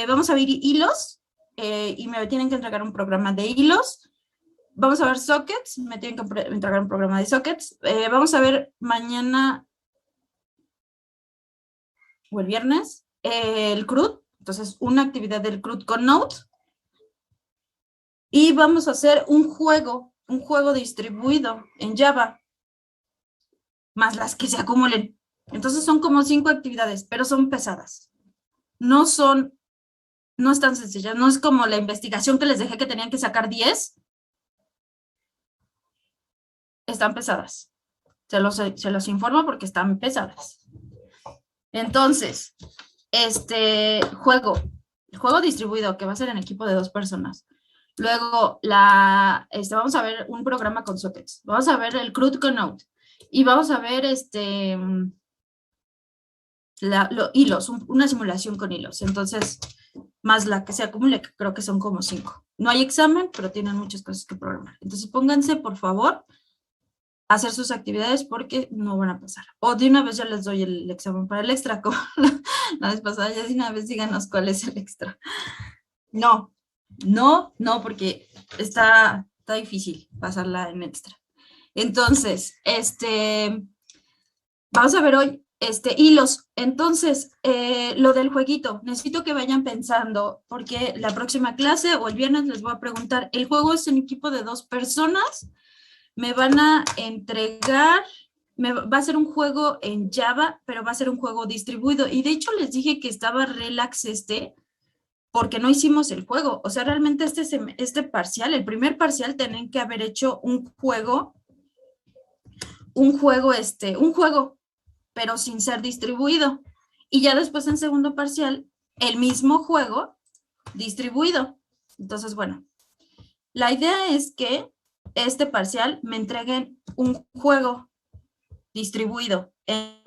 vamos a ver hilos y me tienen que entregar un programa de hilos. Vamos a ver sockets, me tienen que entregar un programa de sockets. Vamos a ver mañana o el viernes el CRUD, entonces una actividad del CRUD con Node. Y vamos a hacer un juego distribuido en Java, más las que se acumulen. Entonces son como 5 actividades, pero son pesadas. No es tan sencilla, no es como la investigación que les dejé que tenían que sacar 10. Están pesadas. Se los informo porque están pesadas. Entonces, el juego distribuido que va a ser en equipo de 2 personas. Luego, vamos a ver un programa con sockets. Vamos a ver el CRUD con Node. Y vamos a ver hilos, una simulación con hilos. Entonces, más la que se acumule, que creo que son como 5. No hay examen, pero tienen muchas cosas que programar. Entonces, pónganse, por favor, a hacer sus actividades porque no van a pasar. O de una vez ya les doy el examen para el extra, como la vez pasada, ya de una vez díganos cuál es el extra. No, porque está difícil pasarla en extra. Entonces, vamos a ver hoy hilos. Entonces, lo del jueguito, necesito que vayan pensando, porque la próxima clase o el viernes les voy a preguntar, el juego es en equipo de 2 personas, me van a entregar, va a ser un juego en Java, pero va a ser un juego distribuido. Y de hecho les dije que estaba relax porque no hicimos el juego. O sea, realmente este parcial, el primer parcial, tienen que haber hecho un juego, pero sin ser distribuido. Y ya después en segundo parcial, el mismo juego distribuido. Entonces, bueno, la idea es que este parcial me entreguen un juego distribuido en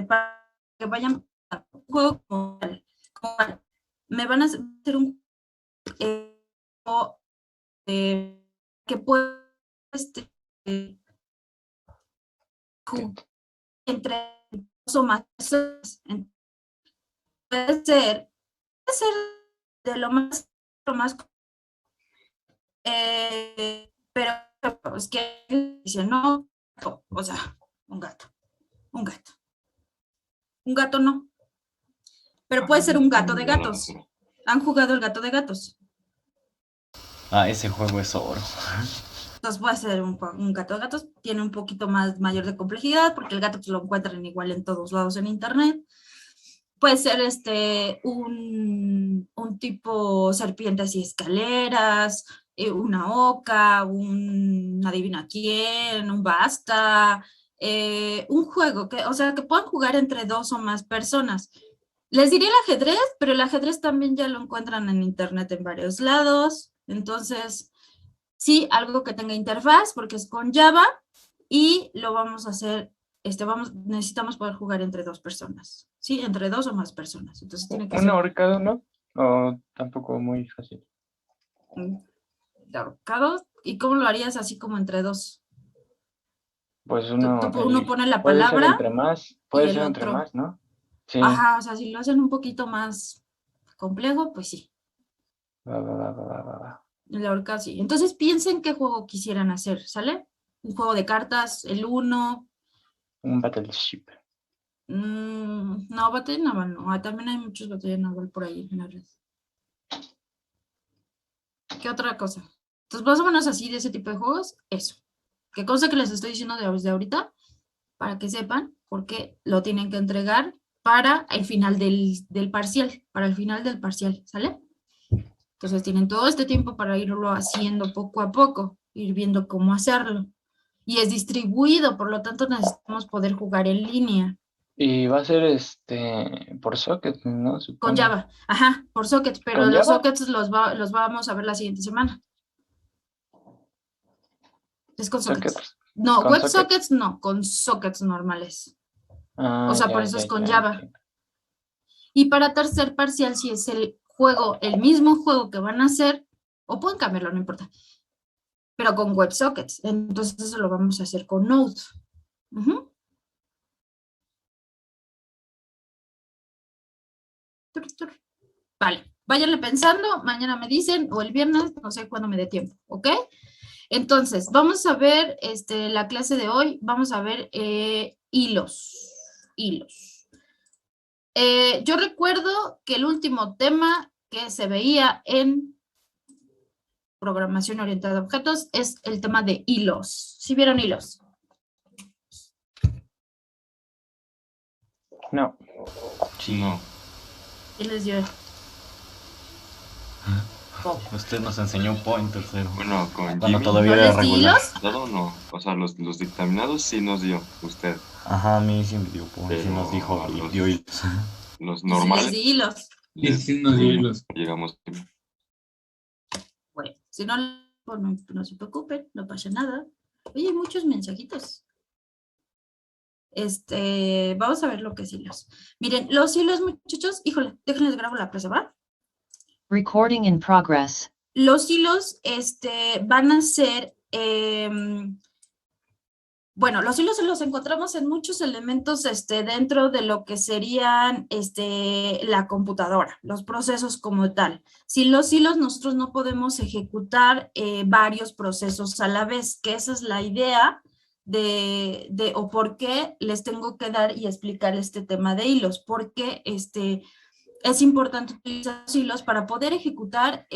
para que vayan a un juego como tal. Me van a hacer un que puede entre dos o más personas. Puede ser de lo más pero es que dice no, o sea, un gato no, pero puede ser un gato de gatos. ¿Han jugado el gato de gatos? Ah, ese juego es oro. Entonces puede ser un gato de gatos, tiene un poquito mayor de complejidad porque el gato lo encuentran igual en todos lados en internet. Puede ser un tipo serpientes y escaleras, una oca, un adivina quién, un basta, un juego o sea, que puedan jugar entre 2 o más personas. Les diría el ajedrez, pero el ajedrez también ya lo encuentran en internet en varios lados. Entonces, sí, algo que tenga interfaz, porque es con Java, y lo vamos a hacer, necesitamos poder jugar entre 2 personas, ¿sí? Entre 2 o más personas. Entonces tiene que ¿Una ser ahorcado, no? O tampoco muy fácil. de ahorcado. ¿Y cómo lo harías así como entre 2? Pues Uno pone la puede ser palabra entre más, y puede el ser entre otro. más, ¿no? Sí. Ajá, o sea, si lo hacen un poquito más complejo, pues sí. Va. El ahorcado sí. Entonces piensen qué juego quisieran hacer, ¿sale? Un juego de cartas, el uno. Un Battleship. No, batalla naval no. También hay muchos batallas naval por ahí en la red. ¿Qué otra cosa? Entonces, más o menos así de ese tipo de juegos, eso. ¿Qué cosa que les estoy diciendo desde ahorita? Para que sepan, porque lo tienen que entregar para el final del parcial, para el final del parcial, ¿sale? Entonces tienen todo este tiempo para irlo haciendo poco a poco, ir viendo cómo hacerlo. Y es distribuido, por lo tanto necesitamos poder jugar en línea. Y va a ser por socket, ¿no? Con Supongo. Java, ajá, por sockets, pero ¿Con los Java? sockets los vamos a ver la siguiente semana. Es con sockets. Sockets. No, ¿Con sockets? WebSockets no, con sockets normales. O Ah, sea, por ya, eso ya, es con ya, Java. entiendo. Y para tercer parcial, si es el mismo juego que van a hacer, o pueden cambiarlo, no importa. pero con WebSockets. Entonces eso lo vamos a hacer con Node. Ujú. Vale, váyanle pensando, mañana me dicen, o el viernes, no sé cuándo me dé tiempo, ¿ok? Entonces, vamos a ver la clase de hoy, vamos a ver hilos. Yo recuerdo que el último tema que se veía en programación orientada a objetos es el tema de hilos. ¿Sí vieron hilos? No. Sí. No. ¿Quién les dio? Usted nos enseñó pointers, pero Bueno, con cuando Jimmy. todavía ¿No era les di regular. hilos? Dado no. O sea, los dictaminados sí nos dio usted. Ajá, a mí sí me dio pointers, sí Pero nos dijo, los- dio hilos. Los Sí, normales. les di hilos. Sí, nos dio hilos. Llegamos. Bueno, si no, no se preocupen, no pasa nada. Oye, hay muchos mensajitos. Vamos a ver lo que es hilos. Miren, los hilos, muchachos, híjole, déjenles grabo la presa, ¿va? Recording in progress. Los hilos, van a ser, bueno, los hilos los encontramos en muchos elementos, dentro de lo que serían, la computadora, los procesos como tal. Sin los hilos nosotros no podemos ejecutar varios procesos a la vez, que esa es la idea o por qué les tengo que dar y explicar este tema de hilos, porque es importante utilizar los hilos para poder ejecutar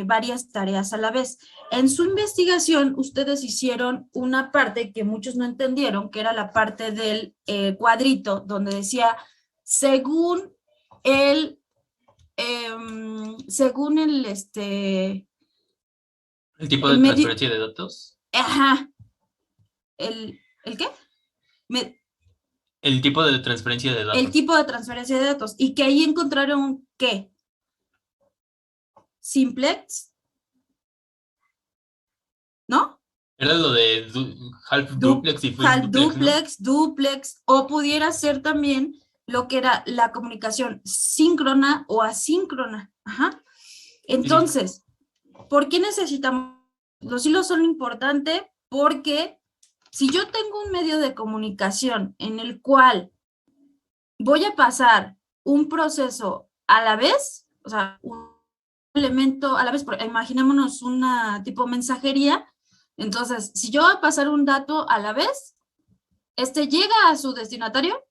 varias tareas a la vez. En su investigación, ustedes hicieron una parte que muchos no entendieron, que era la parte del cuadrito, donde decía, según el El tipo de el medio- transferencia de datos. ajá, ¿el qué? El tipo de transferencia de datos. El tipo de transferencia de datos, y que ahí encontraron, ¿qué? Simplex, ¿no? Era lo de half duplex y full Half duplex, ¿no? duplex, o pudiera ser también lo que era la comunicación síncrona o asíncrona. Ajá. Entonces, ¿por qué necesitamos? Los hilos son importantes porque si yo tengo un medio de comunicación en el cual voy a pasar un proceso a la vez, o sea, un elemento a la vez, imaginémonos una tipo mensajería. Entonces, si yo voy a pasar un dato a la vez, llega a su destinatario,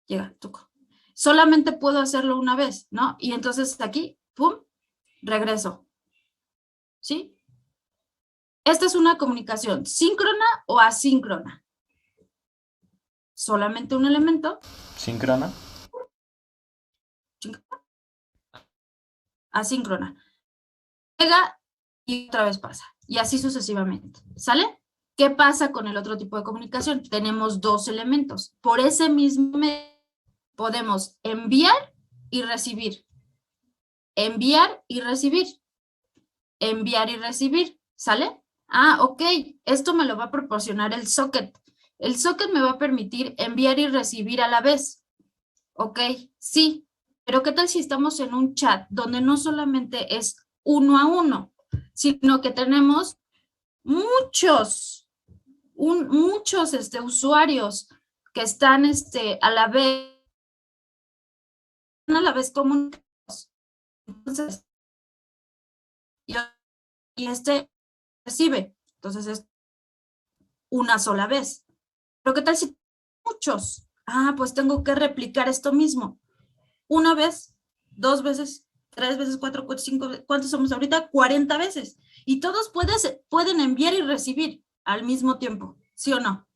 llega, tuco. Solamente puedo hacerlo una vez, ¿no? Y entonces aquí, pum, regreso. ¿Sí? Esta es una comunicación síncrona o asíncrona. Solamente un elemento. ¿Síncrona? Asíncrona. Llega y otra vez pasa. Y así sucesivamente. ¿Sale? ¿Qué pasa con el otro tipo de comunicación? Tenemos dos elementos. Por ese mismo medio podemos enviar y recibir. Enviar y recibir. Enviar y recibir. ¿Sale? Ah, ok. Esto me lo va a proporcionar el socket. El socket me va a permitir enviar y recibir a la vez. Ok, sí. Pero ¿qué tal si estamos en un chat donde no solamente es 1 a 1, sino que tenemos muchos usuarios que están a la vez comunicados? Entonces, y recibe. Entonces es una sola vez. Pero ¿qué tal si muchos? Ah, pues tengo que replicar esto mismo. Una vez, 2 veces, 3 veces, 4, 5, ¿cuántos somos ahorita? 40 veces. Y todos pueden enviar y recibir al mismo tiempo, ¿sí o no?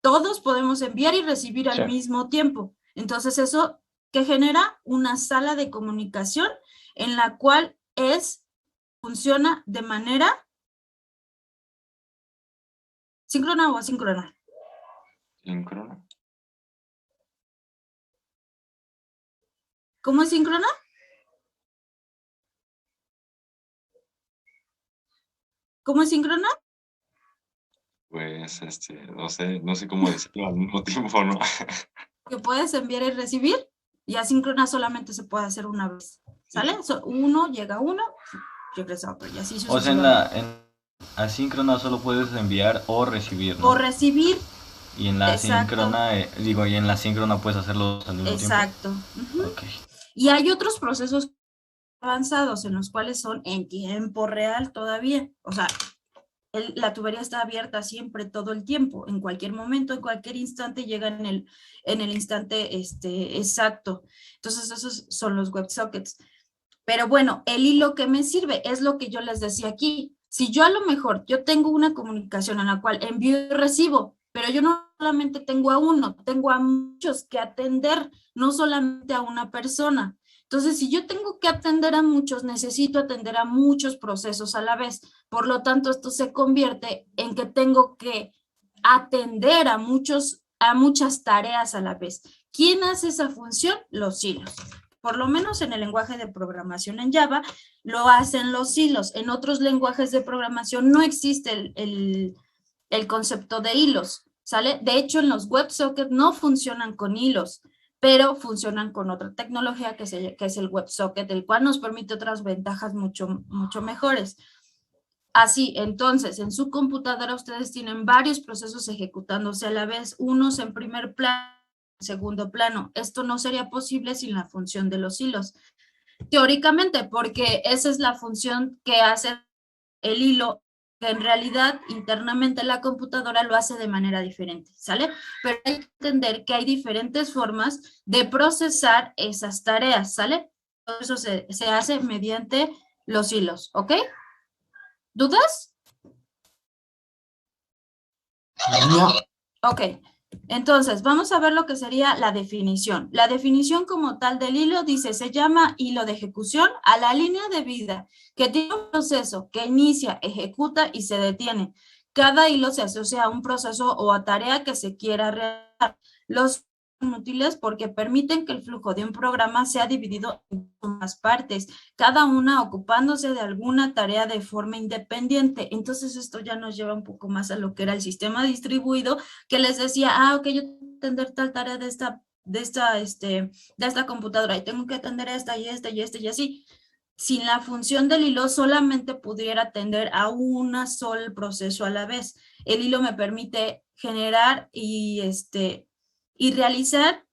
Todos podemos enviar y recibir al mismo tiempo. Entonces eso que genera una sala de comunicación en la cual funciona de manera síncrona o asíncrona. Síncrona. ¿Cómo es síncrona? ¿Cómo es síncrona? Pues, no sé cómo decirlo al mismo tiempo, ¿no? Que puedes enviar y recibir, y asíncrona solamente se puede hacer una vez. ¿Sale? Uno llega uno, regresa otro, y así O sea, en la Asíncrona solo puedes enviar o recibir, ¿no? O recibir. Y en la Exacto. síncrona, y en la síncrona puedes hacerlo al mismo Exacto. tiempo. Ok. Y hay otros procesos avanzados en los cuales son en tiempo real todavía. O sea, la tubería está abierta siempre, todo el tiempo, en cualquier momento, en cualquier instante, llega en el instante exacto. Entonces, esos son los WebSockets. Pero bueno, el hilo que me sirve es lo que yo les decía aquí. Si yo a lo mejor, yo tengo una comunicación en la cual envío y recibo, pero yo no solamente tengo a uno, tengo a muchos que atender, no solamente a una persona. Entonces, si yo tengo que atender a muchos, necesito atender a muchos procesos a la vez. Por lo tanto, esto se convierte en que tengo que atender a muchas tareas a la vez. ¿Quién hace esa función? Los hilos. Por lo menos en el lenguaje de programación en Java, lo hacen los hilos. En otros lenguajes de programación no existe el concepto de hilos, ¿sale? De hecho, en los WebSockets no funcionan con hilos, pero funcionan con otra tecnología que es el WebSocket, el cual nos permite otras ventajas mucho mejores. Así, entonces, en su computadora ustedes tienen varios procesos ejecutándose a la vez, unos en primer plano, en segundo plano. Esto no sería posible sin la función de los hilos. Teóricamente, porque esa es la función que hace el hilo, que en realidad internamente la computadora lo hace de manera diferente, ¿sale? Pero hay que entender que hay diferentes formas de procesar esas tareas, ¿sale? Todo eso se hace mediante los hilos, ¿ok? ¿Dudas? No. Ok, entonces vamos a ver lo que sería la definición. La definición como tal del hilo dice, se llama hilo de ejecución a la línea de vida que tiene un proceso que inicia, ejecuta y se detiene. Cada hilo se asocia a un proceso o a tarea que se quiera realizar. Los son útiles porque permiten que el flujo de un programa sea dividido en más partes, cada una ocupándose de alguna tarea de forma independiente. Entonces esto ya nos lleva un poco más a lo que era el sistema distribuido, que les decía, ok, yo tengo que atender tal tarea de esta computadora y tengo que atender esta y esta y esta y así. Sin la función del hilo solamente pudiera atender a un solo proceso a la vez. El hilo me permite generar y realizar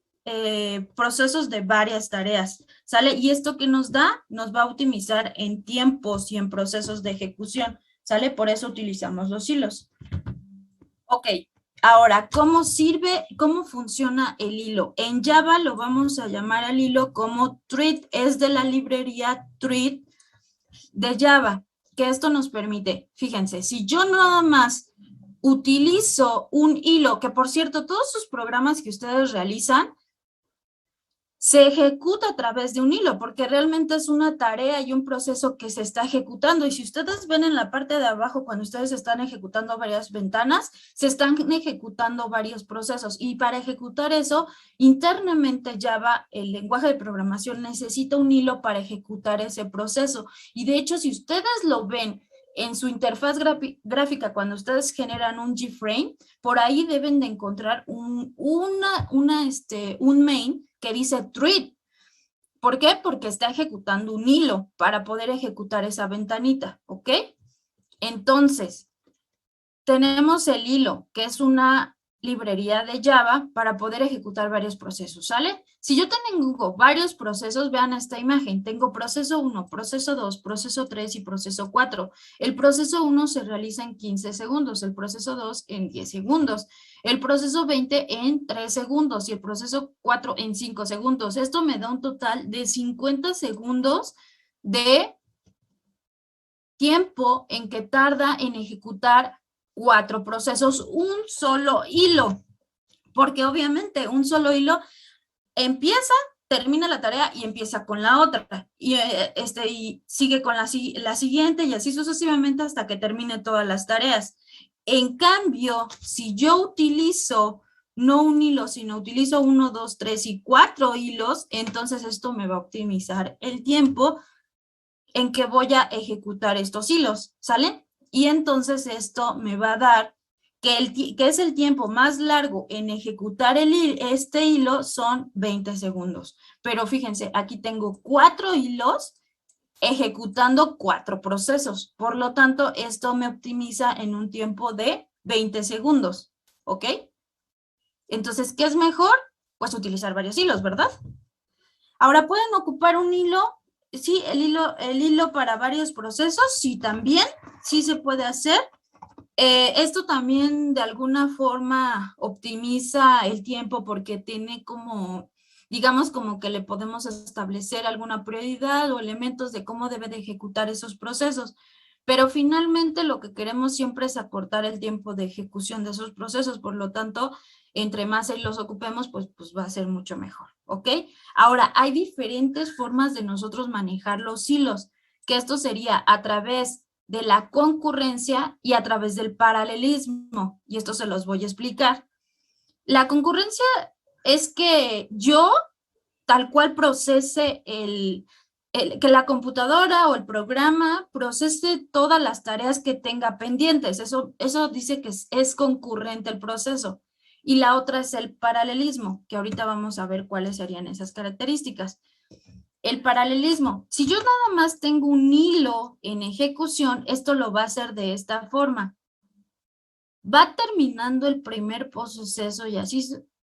procesos de varias tareas, ¿sale? Y esto que nos da, nos va a optimizar en tiempos y en procesos de ejecución, ¿sale? Por eso utilizamos los hilos. Ok, ahora, ¿cómo sirve, cómo funciona el hilo? En Java lo vamos a llamar al hilo como thread, es de la librería thread de Java, que esto nos permite, fíjense, si yo nada más utilizo un hilo, que por cierto, todos sus programas que ustedes realizan, se ejecuta a través de un hilo, porque realmente es una tarea y un proceso que se está ejecutando. Y si ustedes ven en la parte de abajo, cuando ustedes están ejecutando varias ventanas, se están ejecutando varios procesos. Y para ejecutar eso, internamente Java, el lenguaje de programación, necesita un hilo para ejecutar ese proceso. Y de hecho, si ustedes lo ven en su interfaz gráfica, cuando ustedes generan un JFrame, por ahí deben de encontrar un main que dice thread. ¿Por qué? Porque está ejecutando un hilo para poder ejecutar esa ventanita, ¿ok? Entonces, tenemos el hilo, que es una librería de Java para poder ejecutar varios procesos, ¿sale? Si yo tengo varios procesos, vean esta imagen, tengo proceso 1, proceso 2, proceso 3 y proceso 4. El proceso 1 se realiza en 15 segundos, el proceso 2 en 10 segundos, el proceso 20 en 3 segundos y el proceso 4 en 5 segundos. Esto me da un total de 50 segundos de tiempo en que tarda en ejecutar 4 procesos, un solo hilo, porque obviamente un solo hilo empieza, termina la tarea y empieza con la otra, y sigue con la siguiente y así sucesivamente hasta que termine todas las tareas. En cambio, si yo utilizo no un hilo, sino utilizo 1, 2, 3 y 4 hilos, entonces esto me va a optimizar el tiempo en que voy a ejecutar estos hilos, ¿sale? Y entonces esto me va a dar que es el tiempo más largo en ejecutar este hilo son 20 segundos. Pero fíjense, aquí tengo 4 hilos ejecutando 4 procesos. Por lo tanto, esto me optimiza en un tiempo de 20 segundos, ¿ok? Entonces, ¿qué es mejor? Pues utilizar varios hilos, ¿verdad? Ahora, ¿pueden ocupar un hilo? Sí, el hilo para varios procesos, sí, también, sí se puede hacer. Esto también de alguna forma optimiza el tiempo porque tiene como, digamos, como que le podemos establecer alguna prioridad o elementos de cómo debe de ejecutar esos procesos. Pero finalmente lo que queremos siempre es acortar el tiempo de ejecución de esos procesos, por lo tanto, entre más los ocupemos, pues va a ser mucho mejor, ¿ok? Ahora, hay diferentes formas de nosotros manejar los hilos, que esto sería a través de la concurrencia y a través del paralelismo, y esto se los voy a explicar. La concurrencia es que yo, tal cual procese que la computadora o el programa procese todas las tareas que tenga pendientes. Eso dice que es concurrente el proceso. Y la otra es el paralelismo, que ahorita vamos a ver cuáles serían esas características. El paralelismo, si yo nada más tengo un hilo en ejecución, esto lo va a hacer de esta forma. Va terminando el primer proceso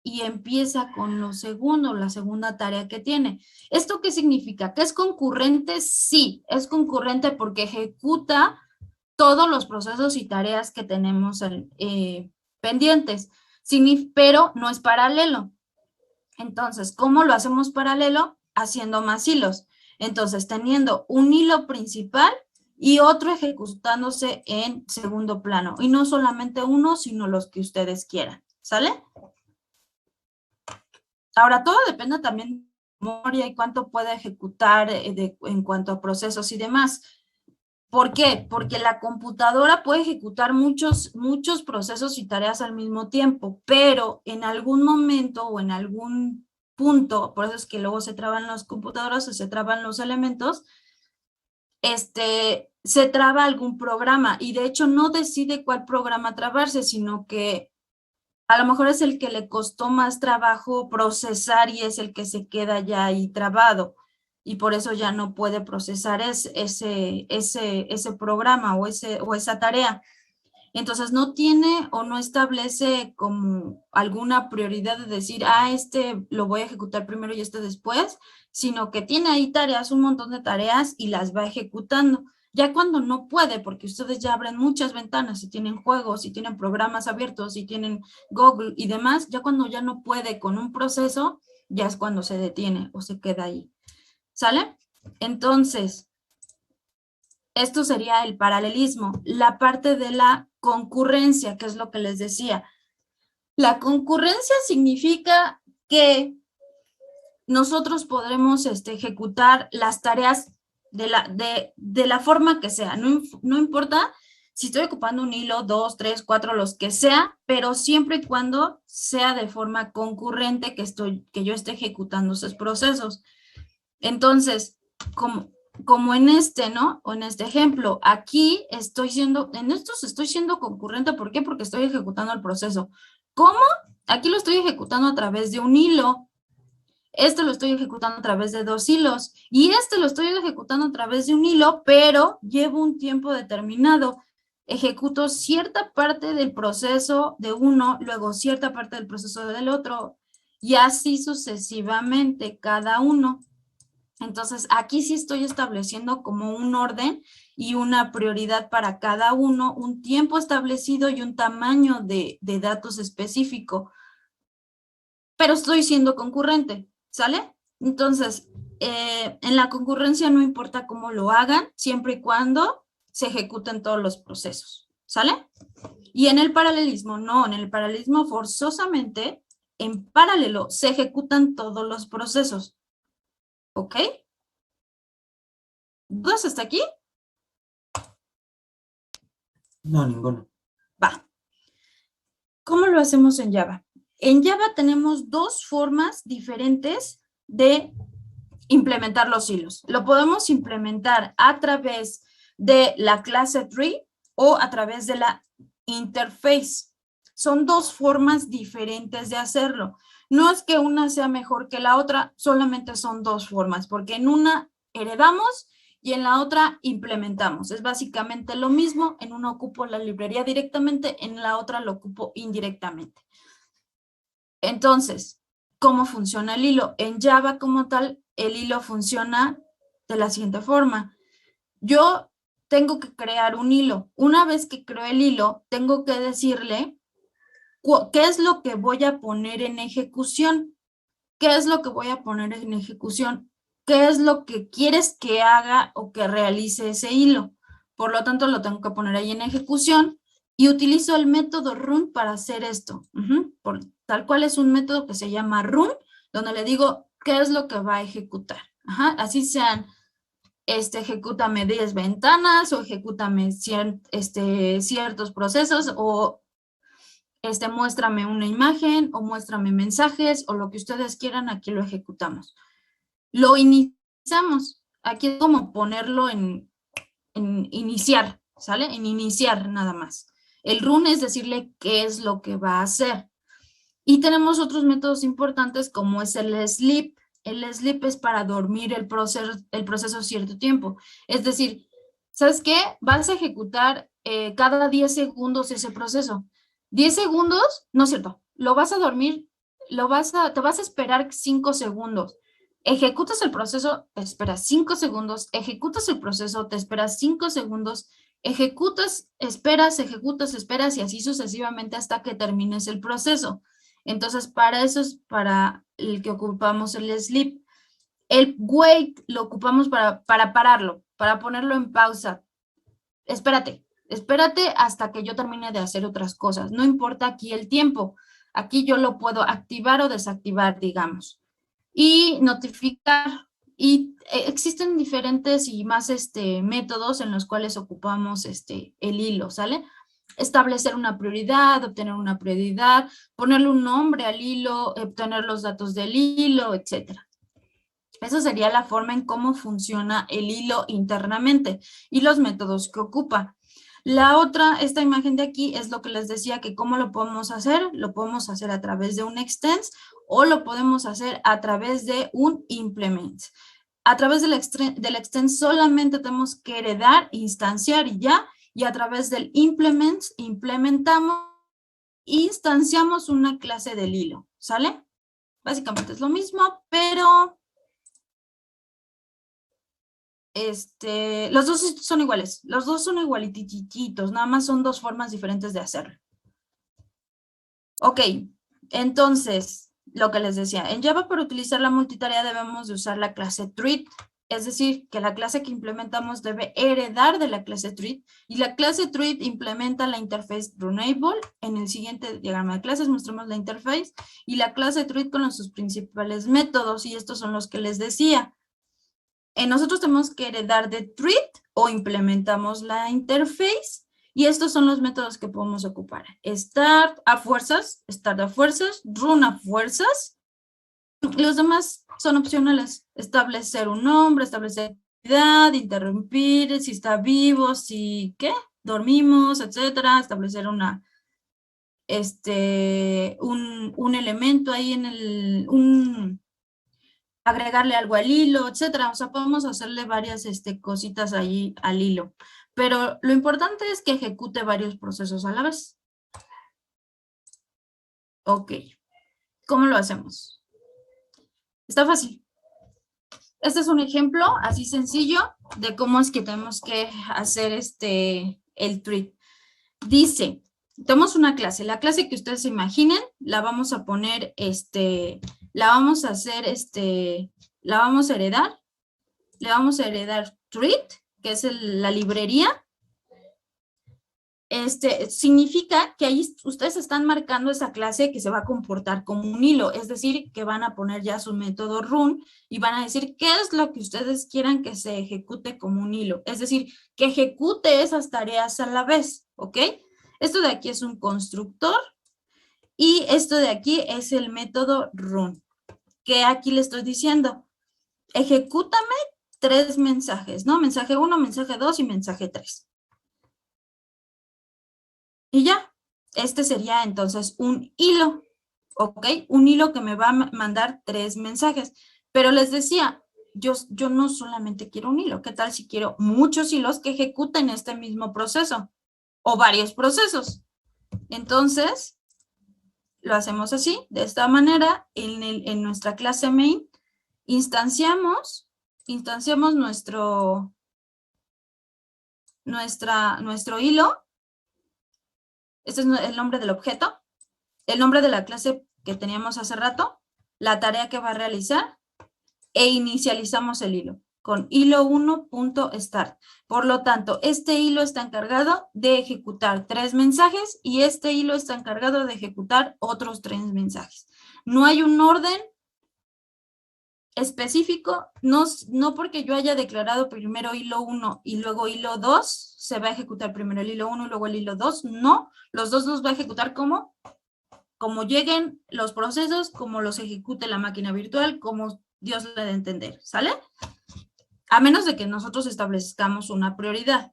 y empieza con lo segundo, la segunda tarea que tiene. ¿Esto qué significa? ¿Que es concurrente? Sí, es concurrente porque ejecuta todos los procesos y tareas que tenemos pendientes, pero no es paralelo. Entonces, ¿cómo lo hacemos paralelo? Haciendo más hilos. Entonces, teniendo un hilo principal y otro ejecutándose en segundo plano. Y no solamente uno, sino los que ustedes quieran. ¿Sale? Ahora, todo depende también de la memoria y cuánto puede ejecutar en cuanto a procesos y demás. ¿Por qué? Porque la computadora puede ejecutar muchos procesos y tareas al mismo tiempo, pero en algún momento o en algún punto, por eso es que luego se traban las computadoras o se traban los elementos, se traba algún programa y de hecho no decide cuál programa trabarse, sino que a lo mejor es el que le costó más trabajo procesar y es el que se queda ya ahí trabado y por eso ya no puede procesar ese programa o esa tarea. Entonces no tiene o no establece como alguna prioridad de decir, lo voy a ejecutar primero y después, sino que tiene ahí tareas, un montón de tareas y las va ejecutando. Ya cuando no puede, porque ustedes ya abren muchas ventanas, si tienen juegos, si tienen programas abiertos, si tienen Google y demás, ya cuando ya no puede con un proceso, ya es cuando se detiene o se queda ahí. ¿Sale? Entonces, esto sería el paralelismo, la parte de la concurrencia, que es lo que les decía. La concurrencia significa que nosotros podremos ejecutar las tareas de la forma que sea. No importa si estoy ocupando un hilo, 2, 3, 4, los que sea, pero siempre y cuando sea de forma concurrente que yo esté ejecutando esos procesos. Entonces, como en ¿no? O en este ejemplo, aquí estoy siendo concurrente. ¿Por qué? Porque estoy ejecutando el proceso. ¿Cómo? Aquí lo estoy ejecutando a través de un hilo. Lo estoy ejecutando a través de 2 hilos. Y lo estoy ejecutando a través de un hilo, pero llevo un tiempo determinado. Ejecuto cierta parte del proceso de uno, luego cierta parte del proceso del otro, y así sucesivamente cada uno. Entonces, aquí sí estoy estableciendo como un orden y una prioridad para cada uno, un tiempo establecido y un tamaño de datos específico. Pero estoy siendo concurrente, ¿sale? Entonces, en la concurrencia no importa cómo lo hagan, siempre y cuando se ejecuten todos los procesos, ¿sale? Y en el paralelismo, no, en el paralelismo forzosamente, en paralelo, se ejecutan todos los procesos. ¿Ok? ¿Dudas hasta aquí? No, ninguno. Va. ¿Cómo lo hacemos en Java? En Java tenemos 2 formas diferentes de implementar los hilos. Lo podemos implementar a través de la clase tree o a través de la interface. Son 2 formas diferentes de hacerlo. No es que una sea mejor que la otra, solamente son 2 formas, porque en una heredamos y en la otra implementamos. Es básicamente lo mismo, en una ocupo la librería directamente, en la otra lo ocupo indirectamente. Entonces, ¿cómo funciona el hilo? En Java como tal, el hilo funciona de la siguiente forma. Yo tengo que crear un hilo. Una vez que creo el hilo, tengo que decirle qué es lo que voy a poner en ejecución. ¿Qué es lo que voy a poner en ejecución? ¿Qué es lo que quieres que haga o que realice ese hilo? Por lo tanto, lo tengo que poner ahí en ejecución y utilizo el método run para hacer esto. Tal cual es un método que se llama run, donde le digo qué es lo que va a ejecutar. Así sean, ejecútame 10 ventanas o ejecútame ciertos procesos o muéstrame una imagen o muéstrame mensajes o lo que ustedes quieran, aquí lo ejecutamos. Lo iniciamos. Aquí es como ponerlo en iniciar, ¿sale? En iniciar nada más. El run es decirle qué es lo que va a hacer. Y tenemos otros métodos importantes como es el sleep. El sleep es para dormir el proceso cierto tiempo. Es decir, ¿sabes qué? Vas a ejecutar cada 10 segundos ese proceso. 10 segundos, no es cierto, lo vas a dormir, te vas a esperar 5 segundos. Ejecutas el proceso, te esperas 5 segundos, ejecutas el proceso, te esperas 5 segundos, ejecutas, esperas, ejecutas, esperas y así sucesivamente hasta que termines el proceso. Entonces, para eso es para el que ocupamos el sleep. El wait lo ocupamos para pararlo, para ponerlo en pausa. Espérate hasta que yo termine de hacer otras cosas. No importa aquí el tiempo. Aquí yo lo puedo activar o desactivar, digamos. Y notificar. Y existen diferentes y más métodos en los cuales ocupamos el hilo, ¿sale? Establecer una prioridad, obtener una prioridad, ponerle un nombre al hilo, obtener los datos del hilo, etc. Esa sería la forma en cómo funciona el hilo internamente y los métodos que ocupa. La otra, esta imagen de aquí, es lo que les decía que cómo lo podemos hacer. Lo podemos hacer a través de un extends o lo podemos hacer a través de un implement. A través del extends solamente tenemos que heredar, instanciar y ya. Y a través del implement, implementamos, instanciamos una clase del hilo, ¿sale? Básicamente es lo mismo, pero los dos son iguales, los dos son igualititos, nada más son dos formas diferentes de hacerlo. Ok, entonces, lo que les decía, en Java para utilizar la multitarea debemos de usar la clase treat, es decir, que la clase que implementamos debe heredar de la clase treat, y la clase treat implementa la interface runnable. En el siguiente diagrama de clases mostramos la interface, y la clase treat con sus principales métodos, y estos son los que les decía. Nosotros tenemos que heredar de treat o implementamos la interface y estos son los métodos que podemos ocupar. Start a fuerzas, run a fuerzas. Los demás son opcionales. Establecer un nombre, establecer actividad, interrumpir, si está vivo, si ¿qué? Dormimos, etcétera. Establecer un elemento ahí en agregarle algo al hilo, etcétera. O sea, podemos hacerle varias cositas ahí al hilo. Pero lo importante es que ejecute varios procesos a la vez. Ok. ¿Cómo lo hacemos? Está fácil. Este es un ejemplo así sencillo de cómo es que tenemos que hacer el treat. Dice, tenemos una clase. La clase que ustedes se imaginen, la vamos a poner, la vamos a hacer, la vamos a heredar. Le vamos a heredar treat, que es la librería. Significa que ahí ustedes están marcando esa clase que se va a comportar como un hilo, es decir, que van a poner ya su método run y van a decir qué es lo que ustedes quieran que se ejecute como un hilo, es decir, que ejecute esas tareas a la vez, ¿ok? Esto de aquí es un constructor y esto de aquí es el método run, que aquí le estoy diciendo, ejecútame 3 mensajes, ¿no? Mensaje 1, mensaje 2 y mensaje 3. Y ya, sería entonces un hilo, ¿ok? Un hilo que me va a mandar 3 mensajes. Pero les decía, yo no solamente quiero un hilo. ¿Qué tal si quiero muchos hilos que ejecuten este mismo proceso? O varios procesos. Entonces, lo hacemos así, de esta manera, en nuestra clase main, instanciamos nuestro hilo. Este es el nombre del objeto, el nombre de la clase que teníamos hace rato, la tarea que va a realizar, e inicializamos el hilo con hilo1.start. Por lo tanto, este hilo está encargado de ejecutar 3 mensajes y este hilo está encargado de ejecutar otros 3 mensajes. No hay un orden específico, no porque yo haya declarado primero hilo 1 y luego hilo 2, se va a ejecutar primero el hilo 1 y luego el hilo 2, no, los dos los va a ejecutar como lleguen los procesos, como los ejecute la máquina virtual, como Dios le dé a entender, ¿sale? A menos de que nosotros establezcamos una prioridad,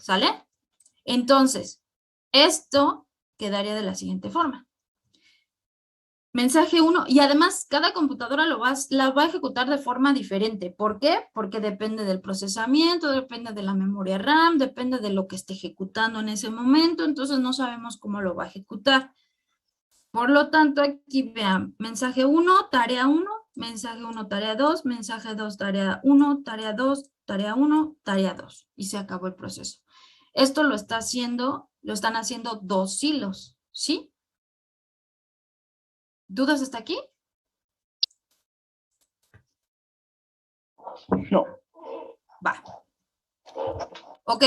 ¿sale? Entonces, esto quedaría de la siguiente forma. Mensaje 1, y además cada computadora la va a ejecutar de forma diferente. ¿Por qué? Porque depende del procesamiento, depende de la memoria RAM, depende de lo que esté ejecutando en ese momento, entonces no sabemos cómo lo va a ejecutar. Por lo tanto, aquí vean, mensaje 1, tarea 1, mensaje 1, tarea 2, mensaje 2, tarea 1, tarea 2, tarea 1, tarea 2. Y se acabó el proceso. Esto lo están haciendo 2 hilos, ¿sí? ¿Dudas hasta aquí? No. Va. Ok.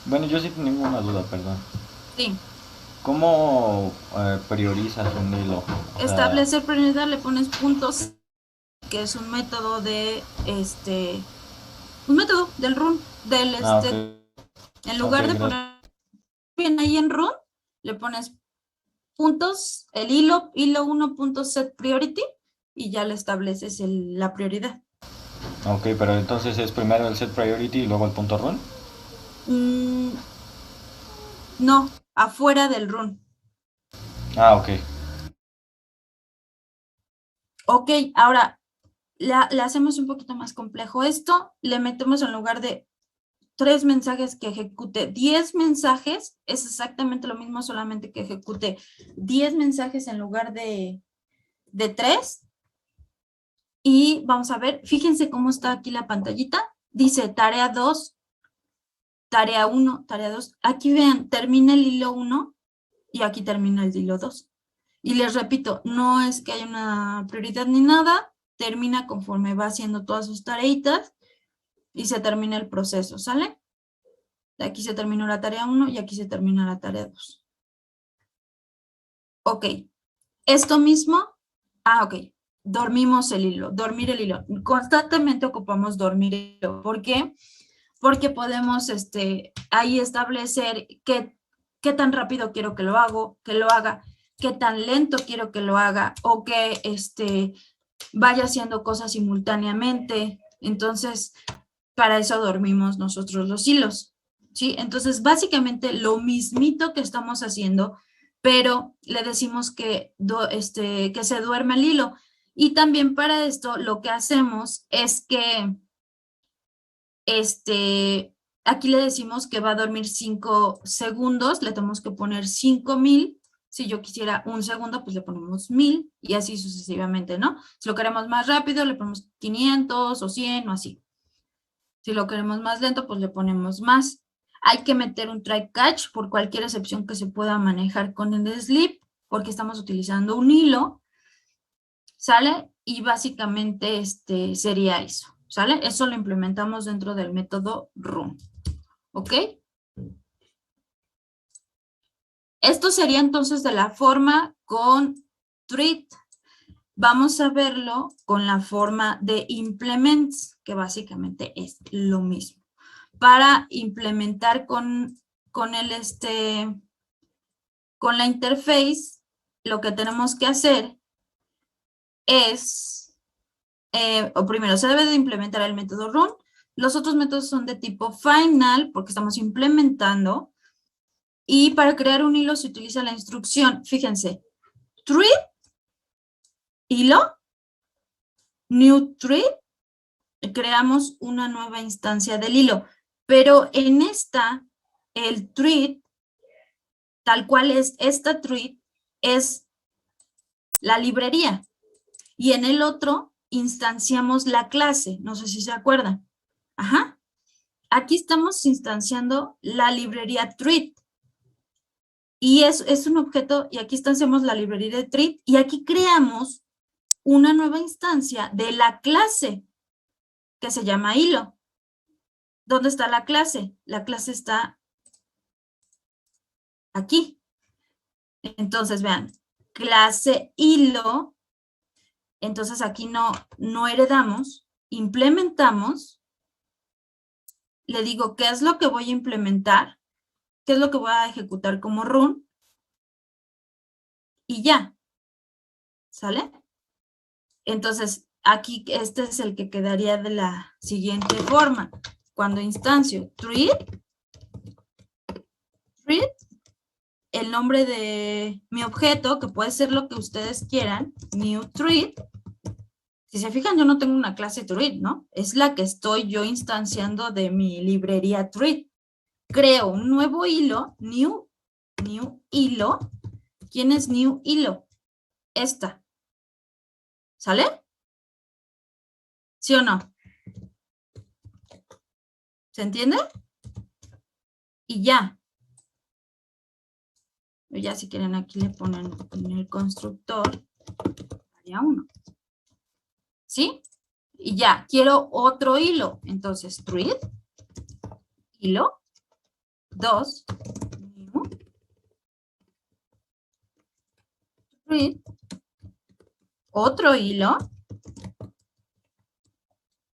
Bueno, yo sí tengo una duda, perdón. Sí. ¿Cómo priorizas un hilo? O sea, Establecer prioridad, le pones puntos, que es un método de, un método del run, ok. En lugar Ok, de poner bien ahí en run, le pones puntos, el hilo 1.setPriority y ya le estableces la prioridad. Ok, pero entonces es primero el set priority y luego el punto run. No, afuera del run. Ah, ok. Ok, ahora le hacemos un poquito más complejo esto, le metemos en lugar de 3 mensajes que ejecute 10 mensajes, es exactamente lo mismo, solamente que ejecute 10 mensajes en lugar de 3. Y vamos a ver, fíjense cómo está aquí la pantallita. Dice tarea 2, tarea 1, tarea 2. Aquí vean, termina el hilo 1 y aquí termina el hilo 2. Y les repito, no es que haya una prioridad ni nada, termina conforme va haciendo todas sus tareitas y se termina el proceso, ¿sale? Aquí se terminó la tarea 1 y aquí se termina la tarea 2. Ok, esto mismo, ok, dormimos el hilo, dormir el hilo. Constantemente ocupamos dormir el hilo. ¿Por qué? Porque podemos ahí establecer qué tan rápido quiero que lo haga, qué tan lento quiero que lo haga, o que vaya haciendo cosas simultáneamente. Entonces, para eso dormimos nosotros los hilos, ¿sí? Entonces, básicamente lo mismito que estamos haciendo, pero le decimos que se duerme el hilo. Y también para esto lo que hacemos es que aquí le decimos que va a dormir 5 segundos, le tenemos que poner 5000. Si yo quisiera 1 segundo, pues le ponemos 1000 y así sucesivamente, ¿no? Si lo queremos más rápido, le ponemos 500 o 100 o así. Si lo queremos más lento, pues le ponemos más. Hay que meter un try catch por cualquier excepción que se pueda manejar con el sleep, porque estamos utilizando un hilo, ¿sale? Y básicamente sería eso, ¿sale? Eso lo implementamos dentro del método run, ¿ok? Esto sería entonces de la forma con treat. Vamos a verlo con la forma de implements, que básicamente es lo mismo. Para implementar con la interface, lo que tenemos que hacer es, o primero, se debe de implementar el método run. Los otros métodos son de tipo final, porque estamos implementando. Y para crear un hilo se utiliza la instrucción, fíjense, treat, hilo, new treat, creamos una nueva instancia del hilo. Pero en esta, el treat, tal cual es esta treat, es la librería. Y en el otro, instanciamos la clase. No sé si se acuerdan. Ajá. Aquí estamos instanciando la librería treat. Y es un objeto, y aquí instanciamos la librería de treat, y aquí creamos una nueva instancia de la clase, que se llama hilo. ¿Dónde está la clase? La clase está aquí. Entonces, vean, clase hilo. Entonces, aquí no heredamos, implementamos. Le digo, ¿qué es lo que voy a implementar? ¿Qué es lo que voy a ejecutar como run? Y ya. ¿Sale? Entonces, aquí este es el que quedaría de la siguiente forma. Cuando instancio treat, el nombre de mi objeto, que puede ser lo que ustedes quieran, new treat. Si se fijan, yo no tengo una clase treat, ¿no? Es la que estoy yo instanciando de mi librería treat. Creo un nuevo hilo, new hilo. ¿Quién es new hilo? Esta. ¿Sale? ¿Sí o no? ¿Se entiende? Y ya. Ya si quieren aquí le ponen en el constructor área 1. ¿Sí? Y ya, quiero otro hilo. Entonces, treat, hilo, 2, new, treat, otro hilo,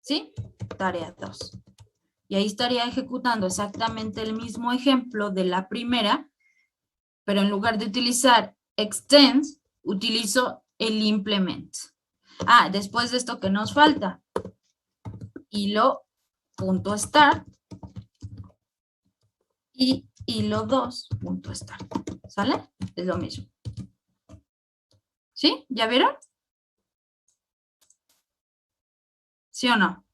¿sí? Tarea 2. Y ahí estaría ejecutando exactamente el mismo ejemplo de la primera, pero en lugar de utilizar extends, utilizo el implement. Ah, después de esto, ¿qué nos falta? Hilo.start y hilo2.start. ¿Sale? Es lo mismo. ¿Sí? ¿Ya vieron? ¿Sí o no?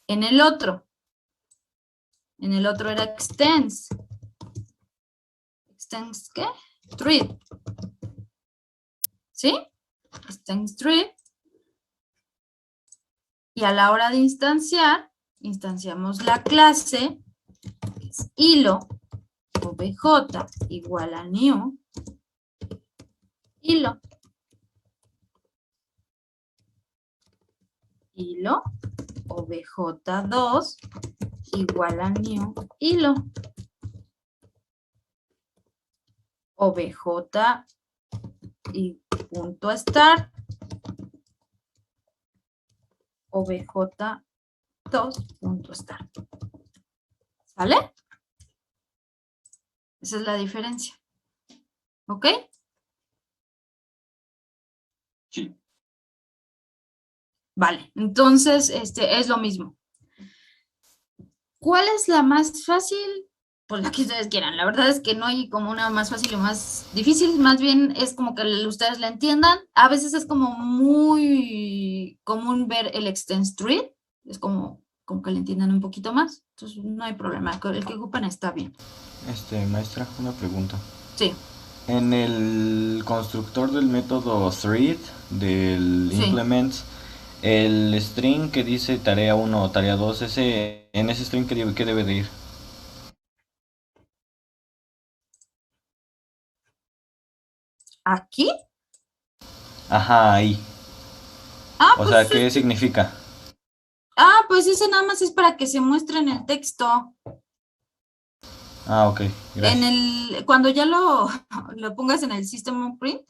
En el otro era extends. ¿Extends qué? Treat. ¿Sí? Extends treat. Y a la hora de instanciar, instanciamos la clase, que es hilo, obj igual a new, hilo, obj2 igual a new, hilo, obj y punto start, obj2.start. ¿Sale? Esa es la diferencia. ¿Ok? Sí. Vale, entonces es lo mismo. ¿Cuál es la más fácil? Pues la que ustedes quieran. La verdad es que no hay como una más fácil o más difícil. Más bien es como que ustedes la entiendan. A veces es como muy común ver el extends treat. Es como que le entiendan un poquito más. Entonces no hay problema. El que ocupan está bien. Maestra, una pregunta. Sí. En el constructor del método thread, del Sí. implement, el string que dice tarea 1 o tarea 2, en ese string, ¿qué debe de ir? ¿Aquí? Ajá, ahí. Ah, O pues sea, ¿qué significa? pues ese nada más es para que se muestre en el texto. Ah, ok, gracias. Cuando ya lo pongas en el System Print.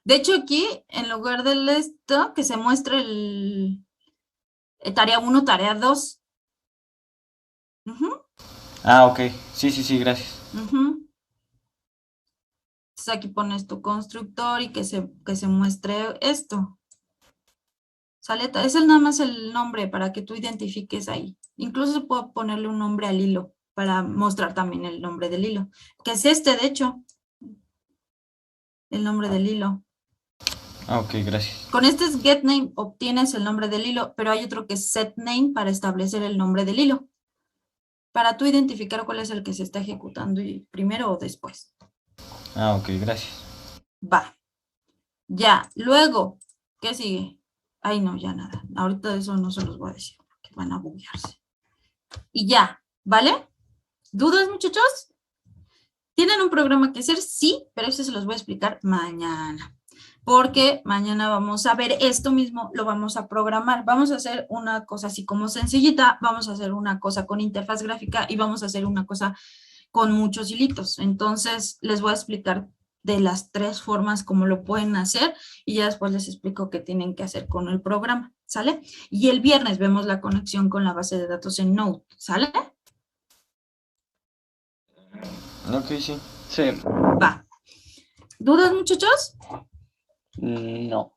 De hecho, aquí, en lugar del esto, que se muestre el tarea 1, tarea 2. Ah, ok. Sí, gracias. Entonces aquí pones tu constructor y que se muestre esto. ¿Sale? Es nada más el nombre para que tú identifiques ahí. Incluso se puede ponerle un nombre al hilo para mostrar también el nombre del hilo. Que es de hecho. El nombre del hilo. Ah, ok, gracias. Con este es getName obtienes el nombre del hilo, pero hay otro que es setName para establecer el nombre del hilo. Para tú identificar cuál es el que se está ejecutando y primero o después. Ah, ok, gracias. Va. Ya. Luego, ¿qué sigue? Ay, no, ya nada. Ahorita eso no se los voy a decir porque van a buguearse. Y ya, ¿vale? ¿Dudas, muchachos? ¿Tienen un programa que hacer? Sí, pero eso se los voy a explicar mañana. Porque mañana vamos a ver esto mismo, lo vamos a programar. Vamos a hacer una cosa así como sencillita, vamos a hacer una cosa con interfaz gráfica y vamos a hacer una cosa con muchos hilitos. Entonces, les voy a explicar de las 3 formas como lo pueden hacer y ya después les explico qué tienen que hacer con el programa, ¿sale? Y el viernes vemos la conexión con la base de datos en Node, ¿sale? Ok, sí. Sí. Va. ¿Dudas, muchachos? No.